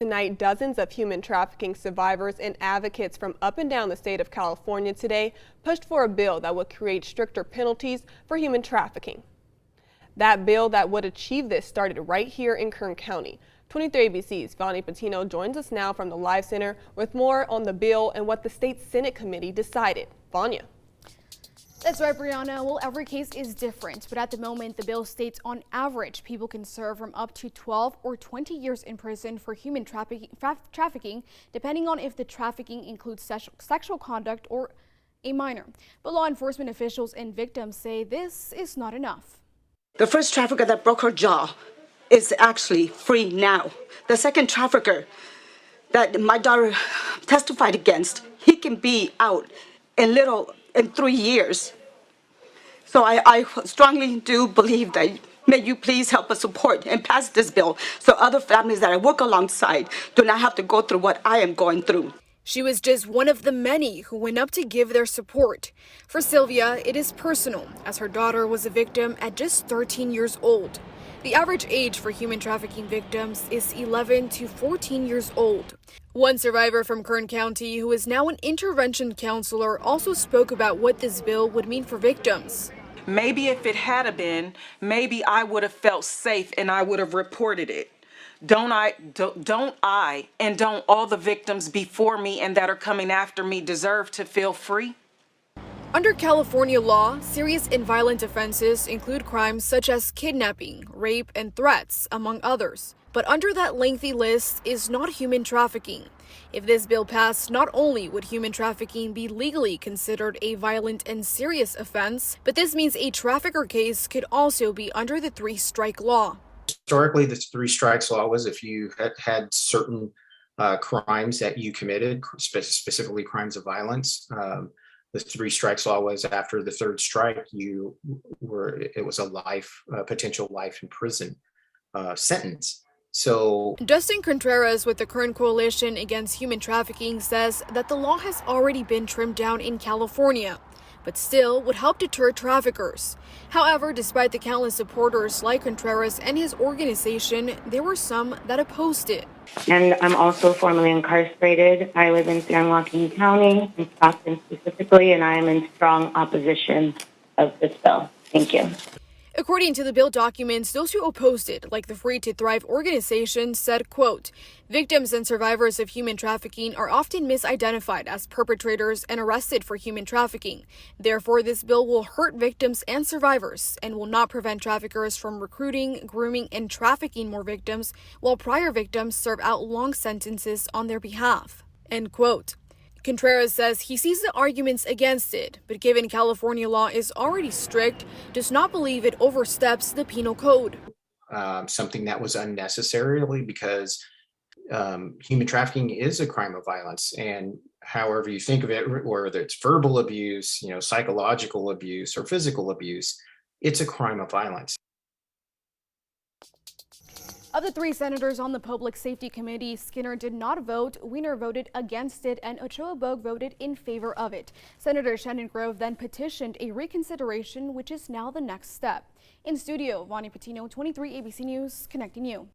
Tonight, dozens of human trafficking survivors and advocates from up and down the state of California today pushed for a bill that would create stricter penalties for human trafficking. That bill that would achieve this started right here in Kern County. 23 ABC's Vani Patino joins us now from the Live Center with more on the bill and what the state Senate committee decided. Vanya. That's right, Brianna. Well, every case is different, but at the moment, the bill states on average, people can serve from up to 12 or 20 years in prison for human trafficking, depending on if the trafficking includes sexual conduct or a minor. But law enforcement officials and victims say this is not enough. The first trafficker that broke her jaw is actually free now. The second trafficker that my daughter testified against, he can be out in 3 years. So I strongly do believe that may you please help us support and pass this bill so other families that I work alongside do not have to go through what I am going through. She was just one of the many who went up to give their support. For Sylvia, it is personal, as her daughter was a victim at just 13 years old. The average age for human trafficking victims is 11 to 14 years old. One survivor from Kern County, who is now an intervention counselor, also spoke about what this bill would mean for victims. Maybe if it had been, maybe I would have felt safe and I would have reported it. Don't I and don't all the victims before me and that are coming after me deserve to feel free? Under California law, serious and violent offenses include crimes such as kidnapping, rape, and threats, among others. But under that lengthy list is not human trafficking. If this bill passed, not only would human trafficking be legally considered a violent and serious offense, but this means a trafficker case could also be under the three-strike law. Historically, the three strikes law was if you had certain crimes that you committed, specifically crimes of violence. The three strikes law was after the third strike, it was a potential life in prison sentence. So Dustin Contreras with the Kern Coalition Against Human Trafficking says that the law has already been trimmed down in California, but still would help deter traffickers. However, despite the countless supporters like Contreras and his organization, there were some that opposed it. And I'm also formerly incarcerated. I live in San Joaquin County, in Stockton specifically, and I am in strong opposition of this bill. Thank you. According to the bill documents, those who opposed it, like the Free to Thrive organization, said, quote, victims and survivors of human trafficking are often misidentified as perpetrators and arrested for human trafficking. Therefore, this bill will hurt victims and survivors and will not prevent traffickers from recruiting, grooming, and trafficking more victims, while prior victims serve out long sentences on their behalf. End quote. Contreras says he sees the arguments against it, but given California law is already strict, does not believe it oversteps the penal code. Something that was unnecessarily because human trafficking is a crime of violence, and however you think of it, whether it's verbal abuse, psychological abuse, or physical abuse, it's a crime of violence. Of the three senators on the Public Safety Committee, Skinner did not vote, Weiner voted against it, and Ochoa Bogue voted in favor of it. Senator Shannon Grove then petitioned a reconsideration, which is now the next step. In studio, Vani Patino, 23 ABC News, connecting you.